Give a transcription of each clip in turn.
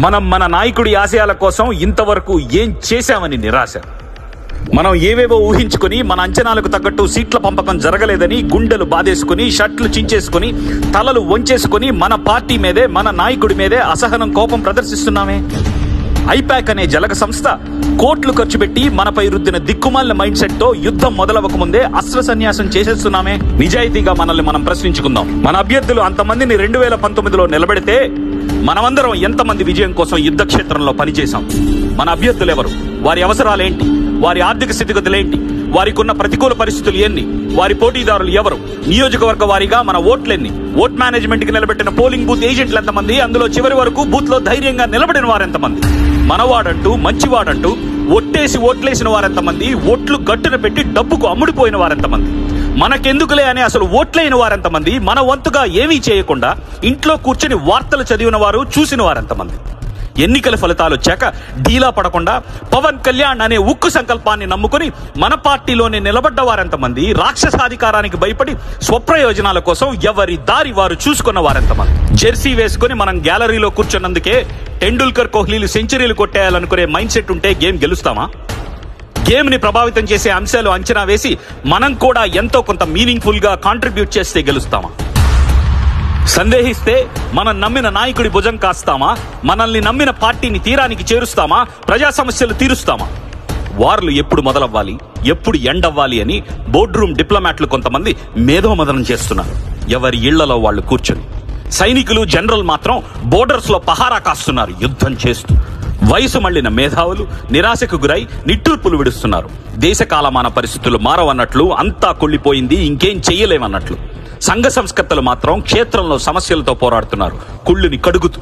మనం మన నాయకుడి ఆశయాల కోసం ఇంతవరకు ఏం చేశామని నిరాశ. మనం ఏవేవో ఊహించుకుని మన అంచనాలకు తగ్గట్టు సీట్ల పంపకం జరగలేదని గుండెలు బాధేసుకుని షర్ట్లు చించేసుకుని తలలు వంచేసుకుని మన పార్టీ మీదే మన నాయకుడి మీదే అసహనం కోపం ప్రదర్శిస్తున్నామే. ఐపాక్ అనే జలగ సంస్థ కోట్లు ఖర్చు పెట్టి మనపై రుద్దిన దిక్కుమాలిన మైండ్ సెట్ తో యుద్ధం మొదలవక ముందే అస్త్ర సన్యాసం చేసేస్తున్నామే. నిజాయితీగా మనల్ని మనం ప్రశ్నించుకుందాం. మన అభ్యర్థులు అంతమందిని 2019లో నిలబెడితే మనమందరం ఎంతమంది విజయం కోసం యుద్ధ క్షేత్రంలో పనిచేశాం? మన అభ్యర్థులు ఎవరు? వారి అవసరాలేంటి? వారి ఆర్థిక స్థితిగతులేంటి? వారికి ఉన్న ప్రతికూల పరిస్థితులు ఎన్ని? వారి పోటీదారులు ఎవరు? నియోజకవర్గ వారీగా మన ఓట్లెన్ని? ఓట్ మేనేజ్మెంట్ కి నిలబెట్టిన పోలింగ్ బూత్ ఏజెంట్లు ఎంతమంది? అందులో చివరి వరకు బూత్ లో ధైర్యంగా నిలబడిన వారెంతమంది? మనవాడంటూ మంచివాడంటూ ఒట్టేసి ఓట్లేసిన వారెంతమంది? ఓట్లు గట్టున పెట్టి డబ్బుకు అమ్ముడిపోయిన వారెంతమంది? మనకెందుకులే అని అసలు ఓట్లేని వారెంతమంది? మన వంతుగా ఏమీ చేయకుండా ఇంట్లో కూర్చొని వార్తలు చదివిన వారు, చూసిన వారెంతమంది? ఎన్నికల ఫలితాలు వచ్చాక డీలా పడకుండా పవన్ కళ్యాణ్ అనే ఉక్కు సంకల్పాన్ని నమ్ముకుని మన పార్టీలోనే నిలబడ్డ వారెంతమంది? రాక్షసాధికారానికి భయపడి స్వప్రయోజనాల కోసం ఎవరి దారి వారు చూసుకున్న వారెంతమంది? జెర్సీ వేసుకుని మనం గ్యాలరీలో కూర్చున్నందుకే టెండూల్కర్, కోహ్లీలు సెంచరీలు కొట్టేయాలనుకునే మైండ్ సెట్ ఉంటే గేమ్ గెలుస్తామా? గేమ్ ని ప్రభావితం చేసే అంశాలు అంచనా వేసి మనం కూడా ఎంతో కొంత మీనింగ్ఫుల్ గా కాంట్రిబ్యూట్ చేస్తే గెలుస్తామా? సందేహిస్తే మనం నమ్మిన నాయకుడి భుజం కాస్తామా? మనల్ని నమ్మిన పార్టీని తీరానికి చేరుస్తామా? ప్రజా సమస్యలు తీరుస్తామా? వార్లు ఎప్పుడు మొదలవ్వాలి, ఎప్పుడు ఎండవ్వాలి అని బోర్డ్ రూమ్ డిప్లొమాట్లు కొంతమంది మేధోమదనం చేస్తున్నారు ఎవరి ఇళ్లలో వాళ్ళు కూర్చొని. సైనికులు, జనరల్ మాత్రం బోర్డర్స్ లో పహారా కాస్తున్నారు యుద్ధం చేస్తూ. వయసు మళ్లిన మేధావులు నిరాశకు గురై నిట్టూర్పులు విడుస్తున్నారు. దేశ కాలమాన పరిస్థితులు మారవన్నట్లు, అంతా కుళ్ళిపోయింది, ఇంకేం చెయ్యలేమన్నట్లు. సంఘ సంస్కర్తలు మాత్రం క్షేత్రంలో సమస్యలతో పోరాడుతున్నారు కుళ్ళుని కడుగుతూ.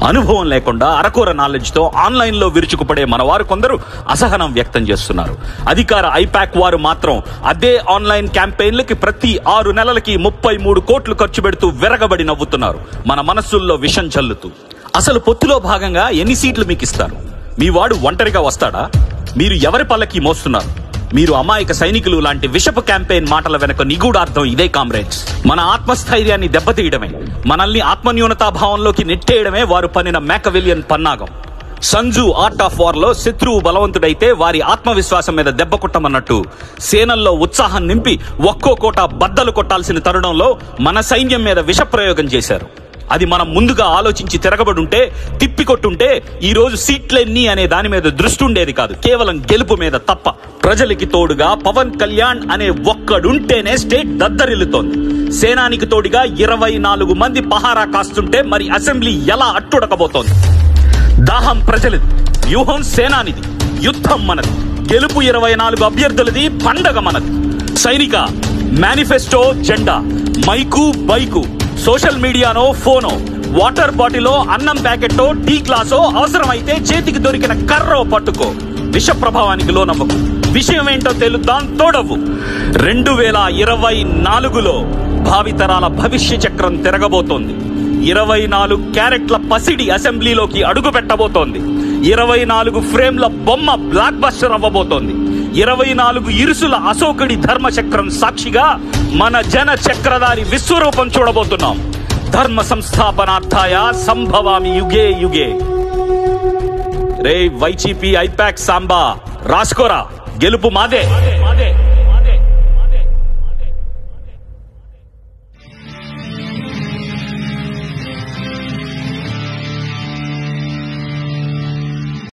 అనుభవం లేకుండా అరకొర నాలెడ్జ్ తో ఆన్లైన్ లో విరుచుకుపడే మనవారు కొందరు అసహనం వ్యక్తం చేస్తున్నారు. అధికార ఐపాక్ వారు మాత్రం అదే ఆన్లైన్ క్యాంపెయిన్లకి ప్రతి 6 నెలలకి 33 కోట్లు ఖర్చు పెడుతూ విరగబడి నవ్వుతున్నారు, మన మనస్సుల్లో విషం చల్లుతూ. అసలు పొత్తులో భాగంగా ఎన్ని సీట్లు మీకు ఇస్తారు? మీ వాడు ఒంటరిగా వస్తాడా? మీరు ఎవరి పల్లకి మోస్తున్నారు? మీరు అమాయక సైనికులు లాంటి విషపు క్యాంపెయిన్ మాటల వెనక నిగూఢార్థం ఇదే కామ్రేడ్స్. మన ఆత్మస్థైర్యాన్ని దెబ్బతీయడమే, మనల్ని ఆత్మన్యూనతాభావంలోకి నెట్టేయడమే వారు పన్నిన మ్యాకవిలియన్ పన్నాగం. సంజు ఆర్ట్ ఆఫ్ వార్ లో శత్రువు బలవంతుడైతే వారి ఆత్మవిశ్వాసం మీద దెబ్బ కొట్టమన్నట్టు సేనల్లో ఉత్సాహం నింపి ఒక్కో కోట బద్దలు కొట్టాల్సిన తరుణంలో మన సైన్యం మీద విష ప్రయోగం చేశారు. అది మనం ముందుగా ఆలోచించి తిరగబడుంటే, తిప్పికొట్టుంటే ఈ రోజు సీట్లెన్ని అనే దాని మీద దృష్టి ఉండేది కాదు, కేవలం గెలుపు మీద తప్ప. ప్రజలకి తోడుగా పవన్ కళ్యాణ్ అనే ఒక్కడుంటేనే స్టేట్ దద్దరిల్లుతోంది. సేనానికి తోడుగా 24 మంది పహారా కాస్తుంటే మరి అసెంబ్లీ ఎలా అట్టుడకబోతోంది? దాహం ప్రజలది, వ్యూహం సేనానిది, యుద్ధం మనది, గెలుపు 24 అభ్యర్థులది, పండగ మనది. సైనిక మేనిఫెస్టో జెండా, మైకు బైకు, సోషల్ మీడియానో ఫోనో, వాటర్ బాటిలో, అన్నం ప్యాకెట్టో, టీ గ్లాసో, అవసరమైతే చేతికి దొరికిన కర్రో పట్టుకో. విష ప్రభావానికి లోనవ్వకు. విషయం ఏంటో తెలుద్దాం, తోడవు. 2024లో భావితరాల భవిష్య చక్రం తిరగబోతోంది. 24 క్యారెట్ల పసిడి అసెంబ్లీలోకి అడుగు పెట్టబోతోంది. 24 ఫ్రేమ్ల బొమ్మ బ్లాక్ బస్టర్ అవ్వబోతోంది. 24 ఇరుసుల అశోకుడి ధర్మచక్రం సాక్షిగా మన జన చక్రధారి విశ్వరూపం చూడబోతున్నాం. ధర్మ సంస్థాపనార్థాయ సంభవామి యుగే యుగే. రే వైసీపీ ఐపాక్ సాంబా రాసుకోరా, గెలుపు మాదే.